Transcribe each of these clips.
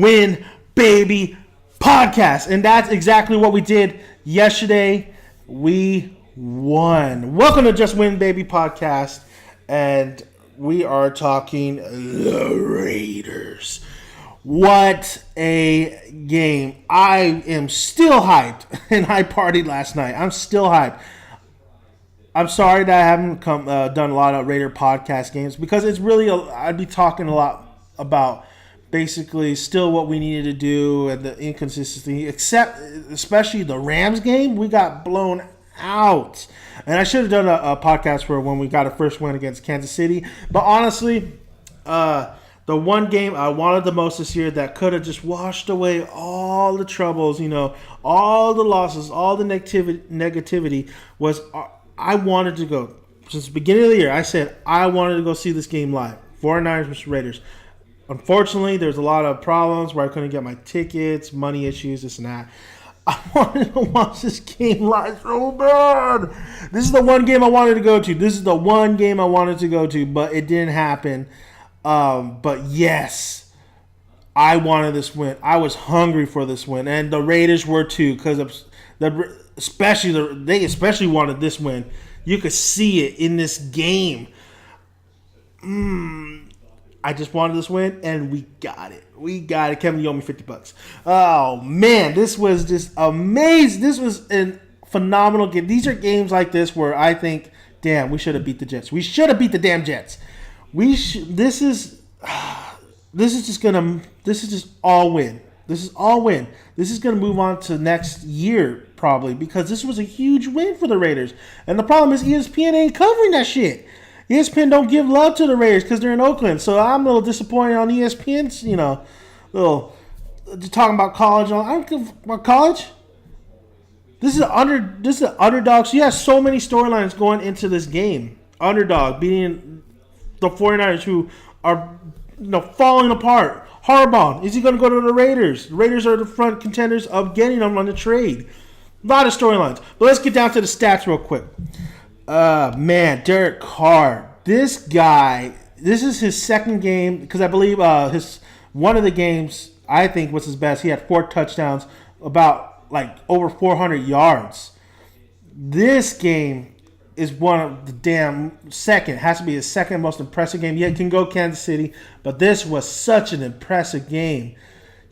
Win Baby podcast. And that's exactly what we did yesterday. We won. Welcome to Just Win Baby podcast. And we are talking the Raiders. What a game. I am still hyped. And I partied last night. I'm still hyped. I'm sorry that I haven't done a lot of Raider podcast games because it's really, I'd be talking a lot about basically still what we needed to do and the inconsistency, especially the Rams game. We got blown out. And I should have done a podcast for when we got a first win against Kansas City. But honestly, the one game I wanted the most this year that could have just washed away all the troubles, all the losses, all the negativity was I wanted to go. Since the beginning of the year, I said I wanted to go see this game live. 49ers vs. Raiders. Unfortunately, there's a lot of problems where I couldn't get my tickets, money issues, this and that. I wanted to watch this game live so bad. This is the one game I wanted to go to. But it didn't happen. But yes, I wanted this win. I was hungry for this win, and the Raiders were too, because they especially wanted this win. You could see it in this game. I just wanted this win, and we got it. Kevin, you owe me $50. Oh, man, this was just amazing. This was a phenomenal game. These are games like this where I think, damn, we should have beat the Jets. We should have beat the damn Jets. This is just all win. This is all win. This is going to move on to next year, probably, because this was a huge win for the Raiders. And the problem is ESPN ain't covering that shit. ESPN don't give love to the Raiders because they're in Oakland. So I'm a little disappointed on ESPN's, little talking about college. I don't give about college. This is an underdog. So you have so many storylines going into this game. Underdog beating the 49ers who are falling apart. Harbaugh, is he going to go to the Raiders? The Raiders are the front contenders of getting them on the trade. A lot of storylines. But let's get down to the stats real quick. Man, Derek Carr. This guy, this is his second game, because I believe one of the games, I think, was his best. He had 4 touchdowns, about over 400 yards. This game is one of the has to be his second most impressive game. Yeah, it can go Kansas City, but this was such an impressive game.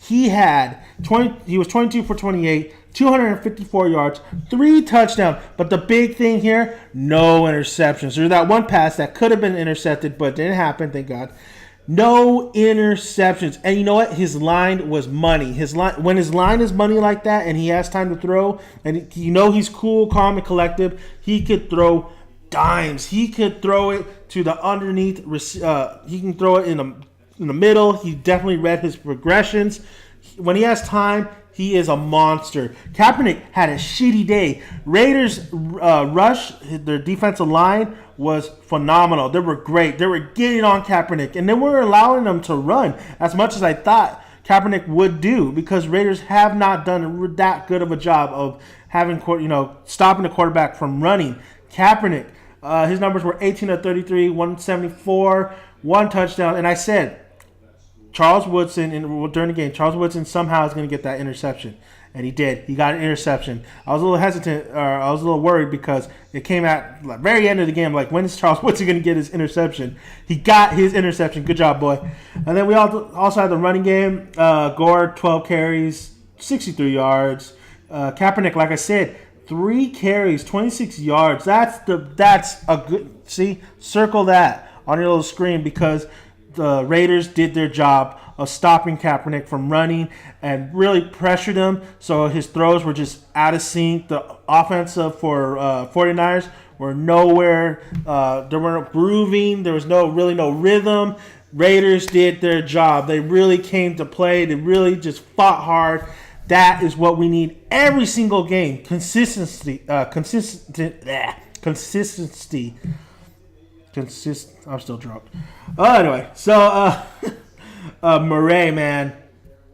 He was 22 for 28, 254 yards, 3 touchdowns. But the big thing here, no interceptions. There's that one pass that could have been intercepted, but didn't happen, thank God. No interceptions. And you know what? His line was money. When his line is money like that and he has time to throw, and he's cool, calm, and collective, he could throw dimes. He could throw it to the underneath. He can throw it in the middle. He definitely read his progressions. When he has time, he is a monster. Kaepernick had a shitty day. Raiders rush, their defensive line was phenomenal. They were great. They were getting on Kaepernick, and they were allowing them to run as much as I thought Kaepernick would do, because Raiders have not done that good of a job of having stopping the quarterback from running. Kaepernick, his numbers were 18 of 33, 174, 1 touchdown, and I said, Charles Woodson, during the game, Charles Woodson somehow is going to get that interception. And he did. He got an interception. I was a little hesitant, or I was a little worried because it came at the very end of the game. Like, when is Charles Woodson going to get his interception? He got his interception. Good job, boy. And then we also had the running game. Gore, 12 carries, 63 yards. Kaepernick, like I said, 3 carries, 26 yards. That's a good, see, circle that on your little screen, because the Raiders did their job of stopping Kaepernick from running and really pressured him, so his throws were just out of sync. The offensive for 49ers were nowhere. They weren't grooving. There was no rhythm. Raiders did their job. They really came to play. They really just fought hard. That is what we need every single game. Consistency. I'm still drunk. Anyway, so Murray, man,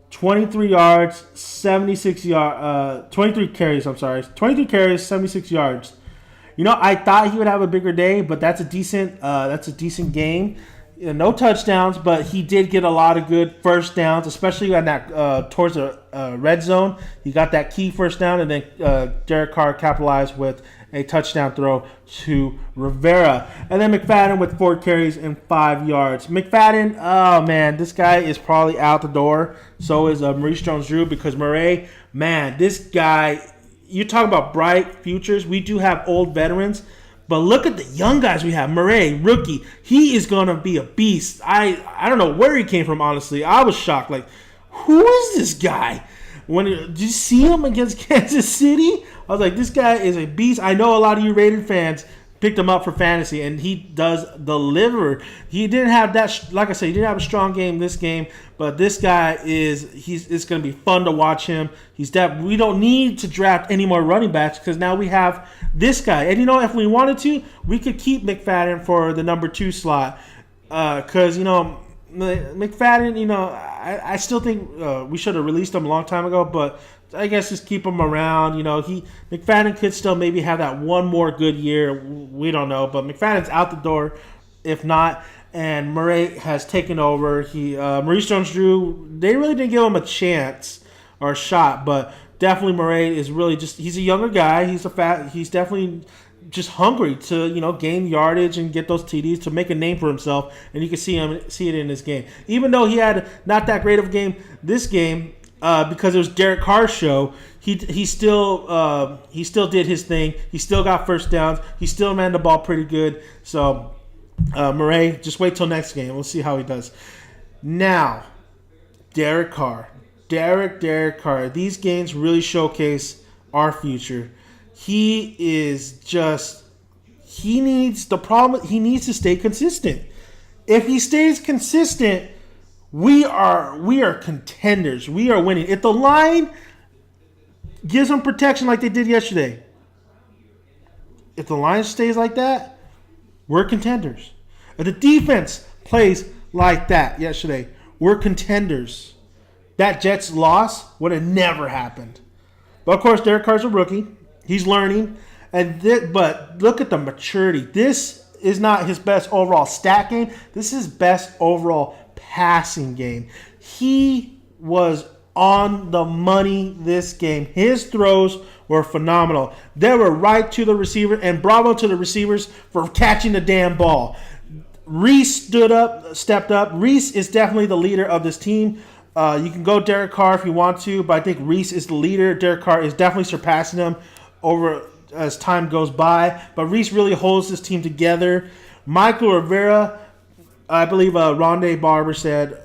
23 yards, 76 yards, 23 carries. 23 carries, 76 yards. I thought he would have a bigger day, but that's a decent game. No touchdowns, but he did get a lot of good first downs, especially on that towards the red zone. He got that key first down, and then Derek Carr capitalized with a touchdown throw to Rivera. And then McFadden with 4 carries and 5 yards. McFadden, oh man, this guy is probably out the door. So is Maurice Jones-Drew, because Murray, man, this guy, you talk about bright futures. We do have old veterans, but look at the young guys we have. Murray, rookie, he is going to be a beast. I don't know where he came from, honestly. I was shocked. Like, who is this guy? Did you see him against Kansas City? I was like, this guy is a beast. I know a lot of you Raiders fans picked him up for fantasy, and he does deliver. He didn't have that, like I said, he didn't have a strong game this game, but this guy it's going to be fun to watch him. We don't need to draft any more running backs because now we have this guy. And, if we wanted to, we could keep McFadden for the number 2 slot because, McFadden, I still think we should have released him a long time ago, but I guess just keep him around. McFadden could still maybe have that one more good year. We don't know, but McFadden's out the door if not, and Murray has taken over. Maurice Jones-Drew, they really didn't give him a chance or a shot, but definitely Murray is really he's a younger guy. He's definitely just hungry to gain yardage and get those TDs to make a name for himself, and you can see it in his game. Even though he had not that great of a game this game, because it was Derek Carr's show, he still did his thing. He still got first downs. He still ran the ball pretty good. So Murray, just wait till next game. We'll see how he does. Now, Derek Carr. Derek Carr. These games really showcase our future. He needs to stay consistent. If he stays consistent, we are contenders. We are winning. If the line gives him protection like they did yesterday, if the line stays like that, we're contenders. If the defense plays like that yesterday, we're contenders. That Jets loss would have never happened. But of course, Derek Carr's a rookie. He's learning, but look at the maturity. This is not his best overall stat game. This is his best overall passing game. He was on the money this game. His throws were phenomenal. They were right to the receiver, and bravo to the receivers for catching the damn ball. Reese stepped up. Reese is definitely the leader of this team. You can go Derek Carr if you want to, but I think Reese is the leader. Derek Carr is definitely surpassing him over as time goes by, but Reese really holds this team together. Michael Rivera, I believe Rondé Barber said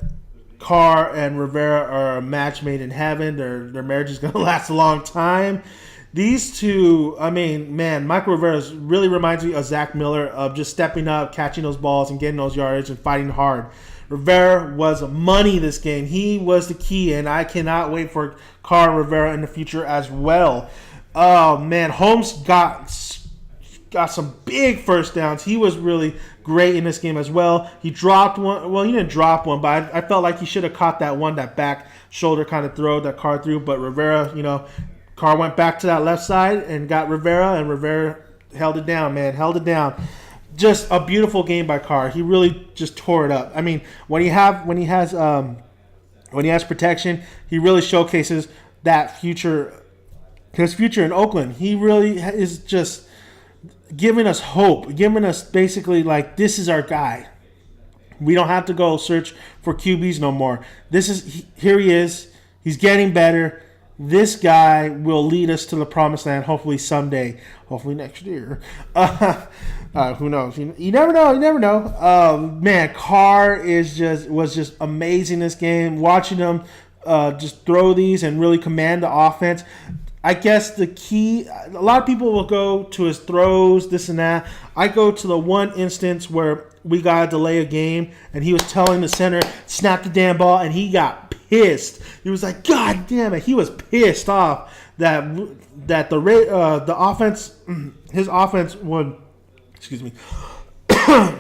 Carr and Rivera are a match made in heaven. Their marriage is going to last a long time. These two, Michael Rivera really reminds me of Zach Miller, of just stepping up, catching those balls, and getting those yardage and fighting hard. Rivera was money this game. He was the key, and I cannot wait for Carr and Rivera in the future as well. Oh, man, Holmes got some big first downs. He was really great in this game as well. He dropped one. Well, he didn't drop one, but I felt like he should have caught that one, that back shoulder kind of throw that Carr threw. But Rivera, Carr went back to that left side and got Rivera, and Rivera held it down, man. Held it down. Just a beautiful game by Carr. He really just tore it up. When he has protection, he really showcases that future. His future in Oakland, he really is just giving us hope, giving us basically like, this is our guy. We don't have to go search for QBs no more. Here he is. He's getting better. This guy will lead us to the promised land, hopefully someday, hopefully next year. Who knows? You never know. You never know. Man, Carr was just amazing this game. Watching him just throw these and really command the offense. I guess the key, a lot of people will go to his throws, this and that. I go to the one instance where we got to delay a game, and he was telling the center, snap the damn ball, and he got pissed. He was like, God damn it. He was pissed off that the offense, his offense would,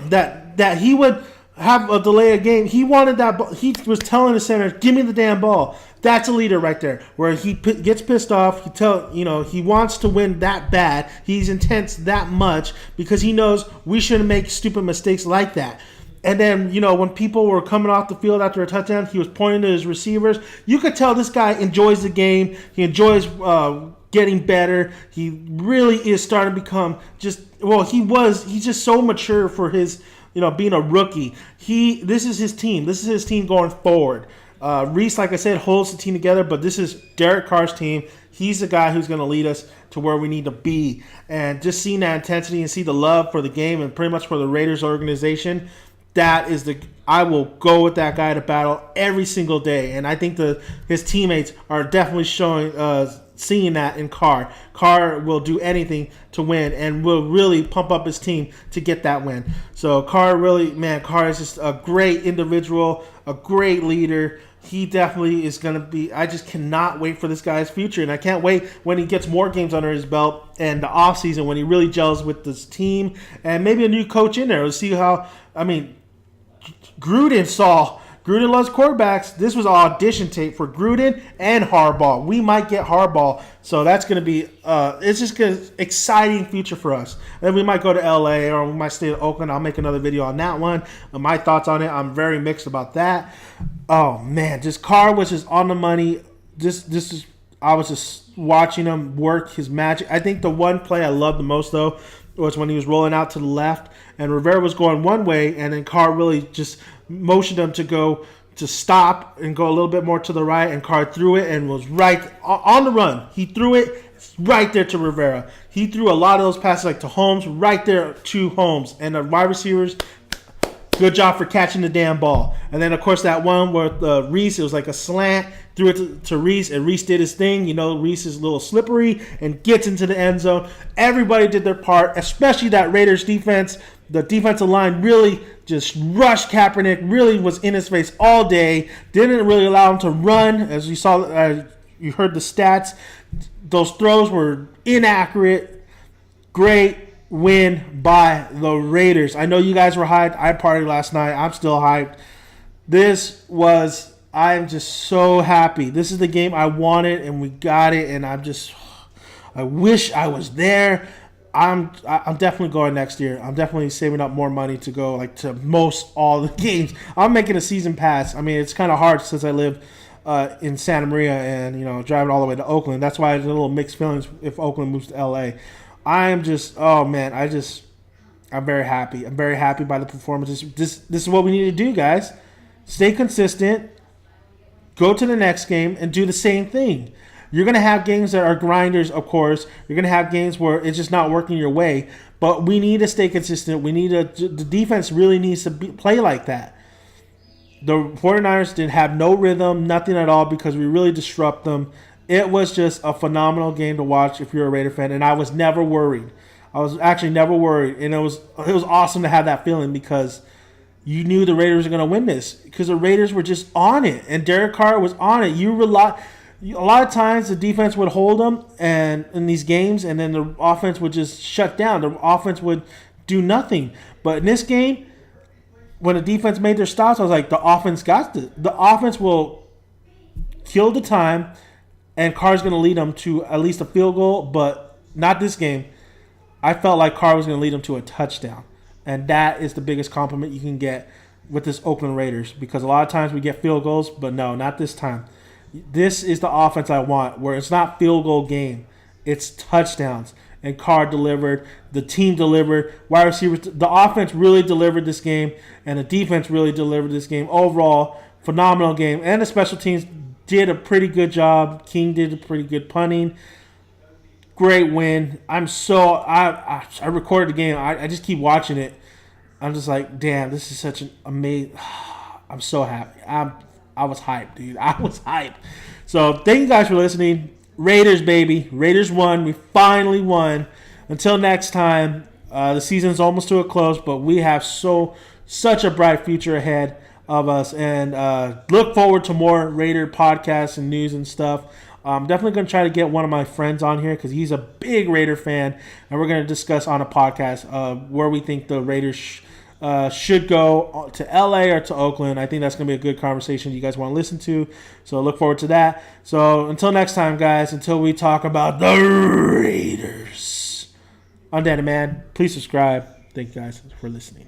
that he would have a delay a game. He wanted that ball. He was telling the center, give me the damn ball. That's a leader right there, where he gets pissed off. He wants to win that bad. He's intense that much because he knows we shouldn't make stupid mistakes like that. And then, when people were coming off the field after a touchdown, he was pointing to his receivers. You could tell this guy enjoys the game. He enjoys getting better. He really is starting to become he's just so mature for his, being a rookie. This is his team. This is his team going forward. Reese, like I said, holds the team together, but this is Derek Carr's team. He's the guy who's going to lead us to where we need to be. And just seeing that intensity and see the love for the game and pretty much for the Raiders organization, I will go with that guy to battle every single day. And I think his teammates are definitely seeing that in Carr. Carr will do anything to win and will really pump up his team to get that win. So Carr is just a great individual, a great leader. He definitely is going to be. I just cannot wait for this guy's future. And I can't wait when he gets more games under his belt and the offseason when he really gels with this team and maybe a new coach in there. We'll see how, Gruden loves quarterbacks. This was audition tape for Gruden and Harbaugh. We might get Harbaugh. So that's going to be it's just an exciting future for us. Then we might go to LA or we might stay in Oakland. I'll make another video on that one. My thoughts on it, I'm very mixed about that. Oh, man. Just Carr was just on the money. I was just watching him work his magic. I think the one play I loved the most, though, was when he was rolling out to the left and Rivera was going one way and then Carr really just motioned him to stop and go a little bit more to the right, and Carr threw it and was right on the run. He threw it right there to Rivera. He threw a lot of those passes like to Holmes, right there to Holmes. And the wide receivers, good job for catching the damn ball. And then, of course, that one with Reese, it was like a slant, threw it to Reese, and Reese did his thing. Reese is a little slippery and gets into the end zone. Everybody did their part, especially that Raiders defense. The defensive line really just rushed Kaepernick, really was in his face all day, didn't really allow him to run. As you saw, you heard the stats. Those throws were inaccurate. Great win by the Raiders. I know you guys were hyped. I partied last night. I'm still hyped. I'm just so happy. This is the game I wanted, and we got it, and I wish I was there. I'm definitely going next year. I'm definitely saving up more money to go to most all the games. I'm making a season pass. It's kind of hard since I live in Santa Maria and driving all the way to Oakland. That's why there's a little mixed feelings if Oakland moves to LA. I'm very happy. I'm very happy by the performances. This is what we need to do, guys. Stay consistent. Go to the next game and do the same thing. You're going to have games that are grinders, of course. You're going to have games where it's just not working your way. But we need to stay consistent. The defense really needs to play like that. The 49ers didn't have no rhythm, nothing at all, because we really disrupt them. It was just a phenomenal game to watch if you're a Raider fan, and I was never worried. I was actually never worried, and it was awesome to have that feeling because you knew the Raiders were going to win this because the Raiders were just on it, and Derek Carr was on it. A lot of times the defense would hold them and in these games, and then the offense would just shut down. The offense would do nothing. But in this game, when the defense made their stops, I was like, the offense got this. The offense will kill the time, and Carr's going to lead them to at least a field goal, but not this game. I felt like Carr was going to lead them to a touchdown, and that is the biggest compliment you can get with this Oakland Raiders because a lot of times we get field goals, but no, not this time. This is the offense I want, where it's not field goal game. It's touchdowns. And Carr delivered. The team delivered. Wide receivers. The offense really delivered this game, and the defense really delivered this game. Overall, phenomenal game. And the special teams did a pretty good job. King did a pretty good punting. Great win. I recorded the game. I just keep watching it. I'm just like, damn, this is such an amazing. I'm so happy. I was hyped, dude. I was hyped. So thank you guys for listening. Raiders, baby. Raiders won. We finally won. Until next time, the season's almost to a close, but we have such a bright future ahead of us. And look forward to more Raider podcasts and news and stuff. I'm definitely going to try to get one of my friends on here because he's a big Raider fan. And we're going to discuss on a podcast where we think the Raiders should go to LA or to Oakland. I think that's going to be a good conversation you guys want to listen to. So look forward to that. So until next time, guys, until we talk about the Raiders. I'm Danny Man. Please subscribe. Thank you guys for listening.